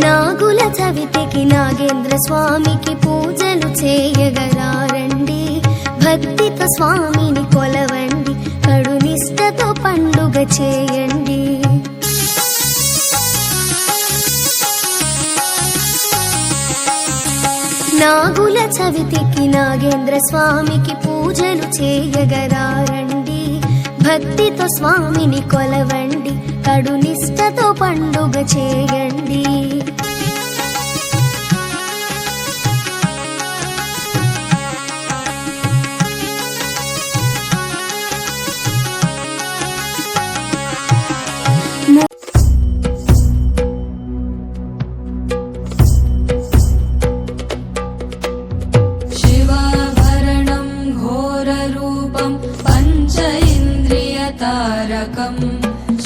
నాగుల చవితికి నాగేంద్ర స్వామికి పూజలు చేయగరారండి. భక్తితో స్వామిని కొలవండి, కడు నిష్టతో పండుగ చేయండి. నాగుల చవితికి నాగేంద్ర స్వామికి పూజలు చేయగరారండి. భక్తితో స్వామిని కొలవండి, కడు నిష్టతో పండుగ చేయండి.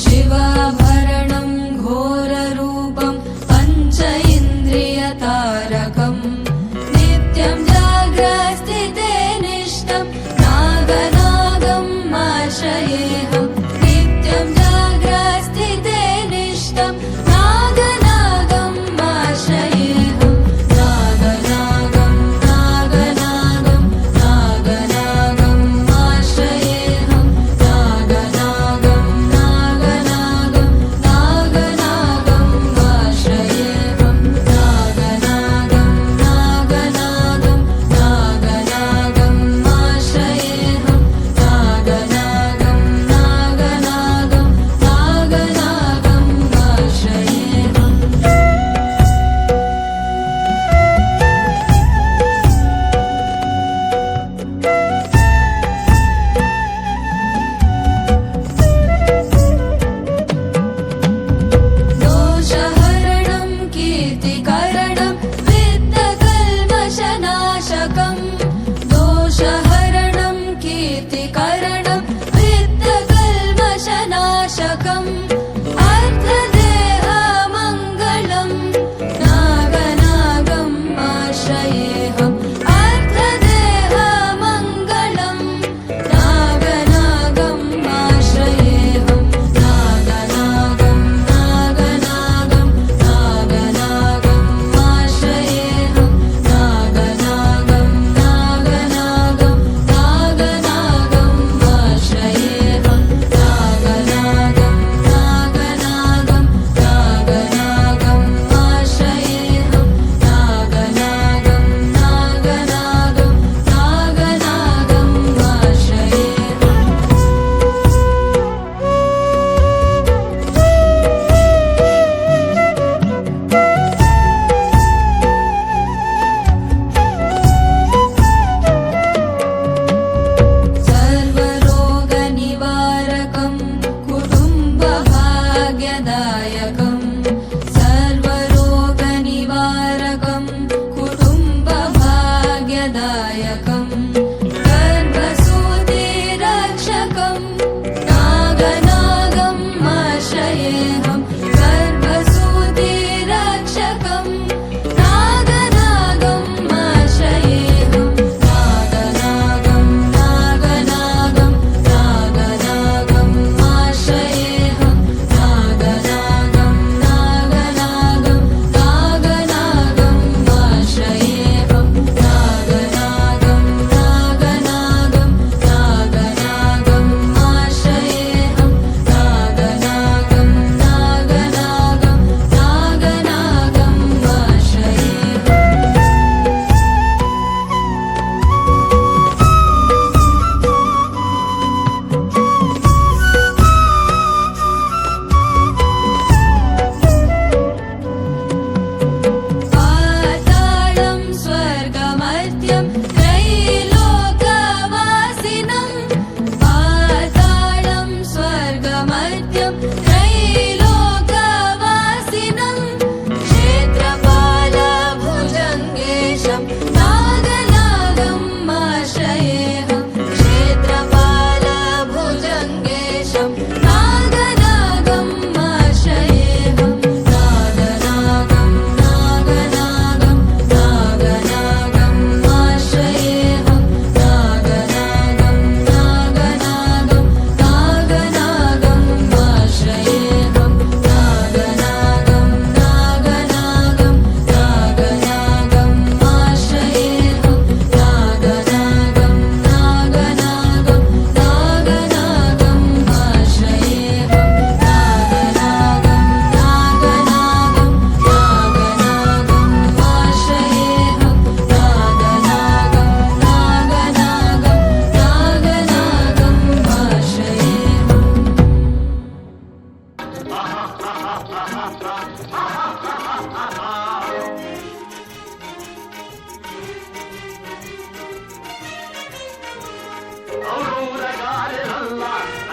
शिवाभरणं घोररूपं पंच इन्द्रियतारकं नित्यं जाग्रस्थिते निष्ठं नागनागं आश्रयेऽहं नित्यं जाग्रस्थिते निष्ठं नागनागं आश्रयेऽहं नागनागं नागनागं नागनागं आश्रयेऽहं नागनागं नागनागं नागनागं आश्रयेऽहं नागनागं नागनागं नागनागं आश्रयेऽहं नागनागं नागनागं नागनागं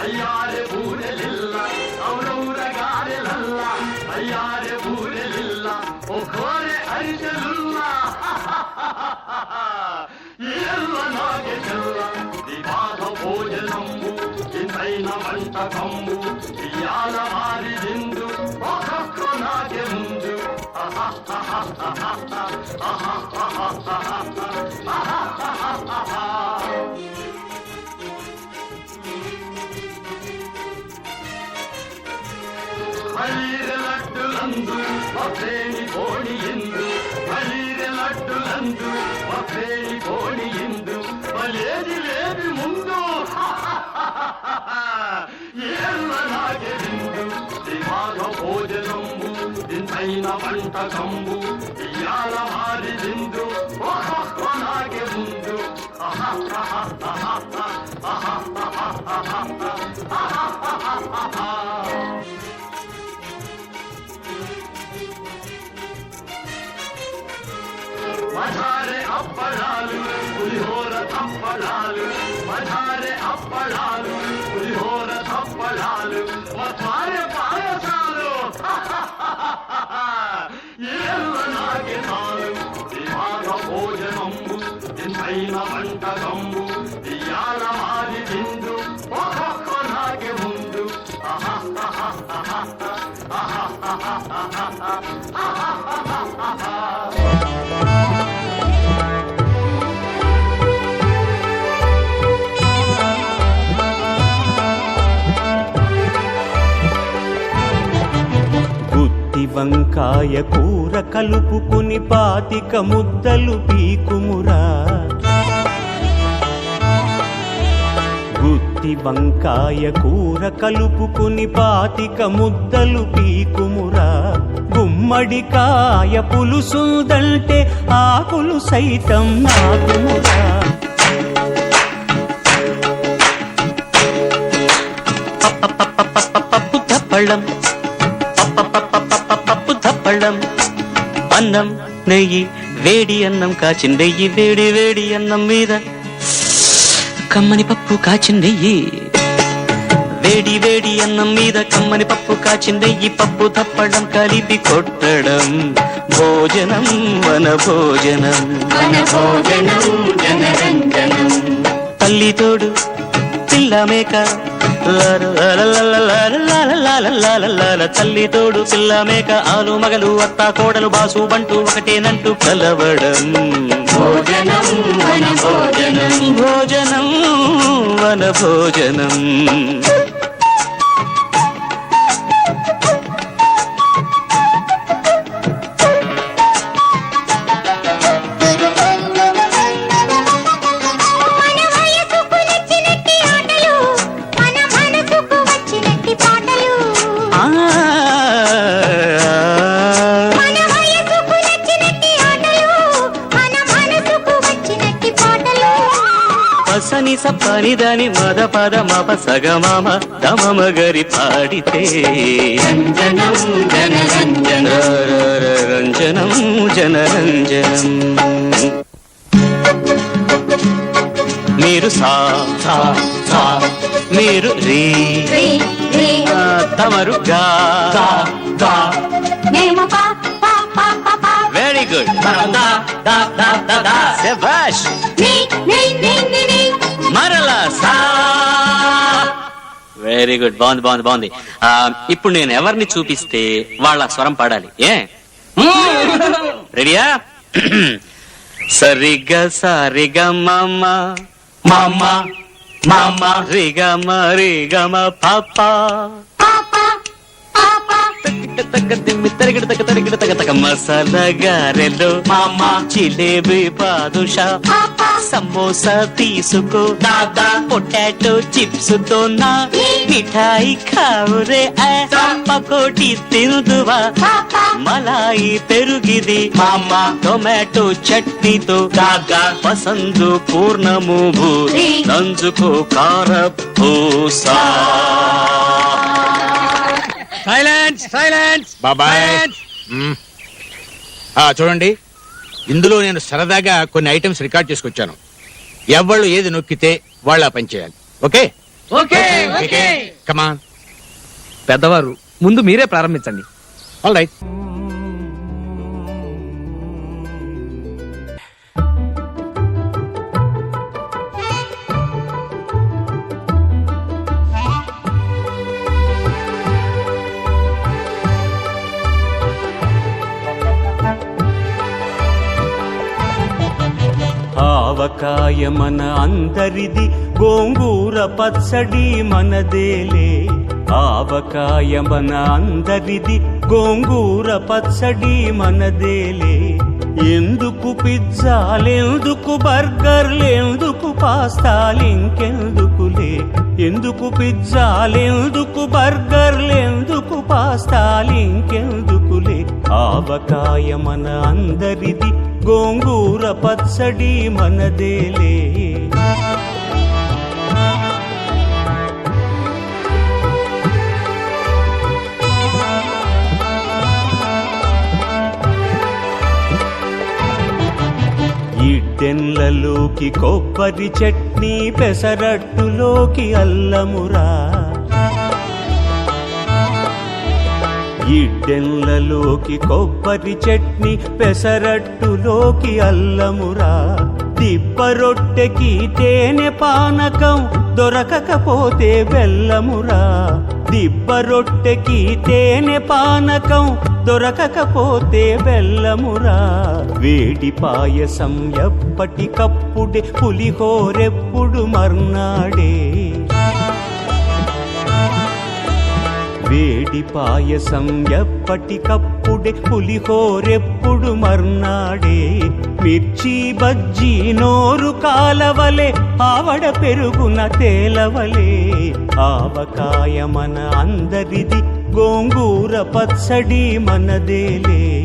ಅಯ್ಯಾರೆ ಬೂರೆಲಿಲ್ಲ ಅವರವರ ಗಾರೆಲಲ್ಲ ಅಯ್ಯಾರೆ ಬೂರೆಲಿಲ್ಲ ಒಕ್ಕೋರೆ ಅರಿಸಲಿಲ್ಲ ಎಲ್ಲ ನಾಗೆ ಚೆಲ್ಲ ವಿವಾಹ ಭೋಜನಂಬು ಚಿಂತೈನ ಮಂಟ ಕಂಬು ಇಯಾಲ ಮಾರಿದಿಂದು ಒಕ್ಕೊಕ್ಕ ನಾಗೆ ಮುಂದು ಹಳೀರೆ ಲಡ್ಡುಲಂದು ಮಕ್ಕೇಣಿ ಗೋಣಿಯಿಂದು ಹಳೀರೆ ಲಡ್ಡುಲಂದು ಮಕ್ಕೇಣಿ ಗೋಣಿಯಿಂದು ಬಲೇದಿ ಲೇದಿ ಮುಂದು ಎಲ್ಲ ನಾಗೆ ಬಿಂದು ದಿವಾಗ ಭೋಜನಂಬು ಇಂತೈನ ಮಂಟ ಕಂಬು ಇಯಾಲ ಮಾರಿದಿಂದು ನಾಗೆ ಮುಂದು మధారే అప్పడాలు పులిహోర తప్పడాలు మధారే అప్పడాలు పులిహోర తప్పడాలు మధారే పాయసాలు ఏళ్ళ నాగే తాలు వివాహ భోజనంబు ఇంతైన వంటకంబు ఇయాల మారి తిందు ఒక్కొక్క నాగే ముందు వంకాయ కూర కలుపుకుని పాతిక ముద్దలు పీకుమురా గుత్తి వంకాయ కూర కలుపుకుని పాతిక ముద్దలు పీకుమురా గుమ్మడికాయ పులుసుందంటే ఆకులు సైతం నాకుమురా పప్పు తప్పళం పళ్ళం అన్నం నెయ్యి వేడి అన్నం కాచిందెయ్యి వేడి వేడి అన్నం మీద కమ్మని పప్పు కాచిందెయ్యి వేడి వేడి అన్నం మీద కమ్మని పప్పు కాచిందెయ్యి పప్పు తప్పడం కలిపి కొట్టడం భోజనం వన భోజనం తల్లి తోడు పిల్ల మేక తల్లి తోడు పిల్ల మేక ఆలు మగలు అత్త కోడలు బాసు బంటూ ఒకటేనంటూ కలవడం భోజనం వన భోజనం సని సప్పని దాని మద పద మప సగమామ దమమ గరి పాడితే రంజనం జనరంజనం జనరంజనం మీరు సా మీరు రీ తమరు గా వెరీ గుడ్ శభాష్ మరలా సా వెరీ గుడ్ బాగుంది బాగుంది బాగుంది ఇప్పుడు నేను ఎవరిని చూపిస్తే వాళ్ళ స్వరం పాడాలి ఏ రెడీయా సరిగ సరిగ మమ మమ మమ రిగమ రిగమ పాప మసాలా గారెలు మామ జిలేబీ బాదుషా సమోసా తీసుకో దాదా పొటాటో చిప్స్ తో నా మిఠాయి ఖావురే పకోటి తిందువా మలాయి పెరుగిది మామ టొమాటో చట్నీతో దాదా పసందు పూర్ణము భూరి నంజుకో కార పూసా సైలెన్స్ సైలెన్స్ బాబాయ్ చూడండి ఇందులో నేను సరదాగా కొన్ని ఐటమ్స్ రికార్డ్ చేసుకొచ్చాను ఎవళ్ళు ఏది నొక్కితే వాళ్ళు ఆ పని చేయాలి ఓకే ఓకే ఓకే కమాన్. పెద్దవారు ముందు మీరే ప్రారంభించండి. All right. ఆవకాయ మన అందరిది, గోంగూర పచ్చడి మనదేలే. ఆవకాయ మన అందరిది, గోంగూర పచ్చడి మనదేలే. ఎందుకు పిజ్జాలెందుకు బర్గర్లెందుకు పాస్తాలింకెందుకులే. ఎందుకు పిజ్జాలెందుకు బర్గర్లెందుకు పాస్తాలింకెందుకులే. ఆవకాయ మన అందరిది, గోంగూర పచ్చడి మనదేలే. ఇడ్డెన్లలోకి కొబ్బరి చట్నీ, పెసరట్టులోకి అల్లమురా. ఇడ్డెన్లలోకి కొబ్బరి చట్నీ, పెసరట్టులోకి అల్లమురా. దిబ్బ రొట్టెకి తేనె పానకం, దొరకకపోతే బెల్లమురా. దిబ్బ రొట్టెకి తేనె పానకం, దొరకకపోతే బెల్లమురా. వేడి పాయసం ఎప్పటికప్పుడే, పులిహోరెప్పుడు మర్నాడే. వేడి పాయసం ఎప్పటికప్పుడే, పులిహోరెప్పుడు మర్నాడే. మిర్చి బజ్జీ నోరు కాలవలే, ఆవడ పెరుగున తేలవలే. ఆవకాయ మన అందరిది, గోంగూర పచ్చడి మనదేలే.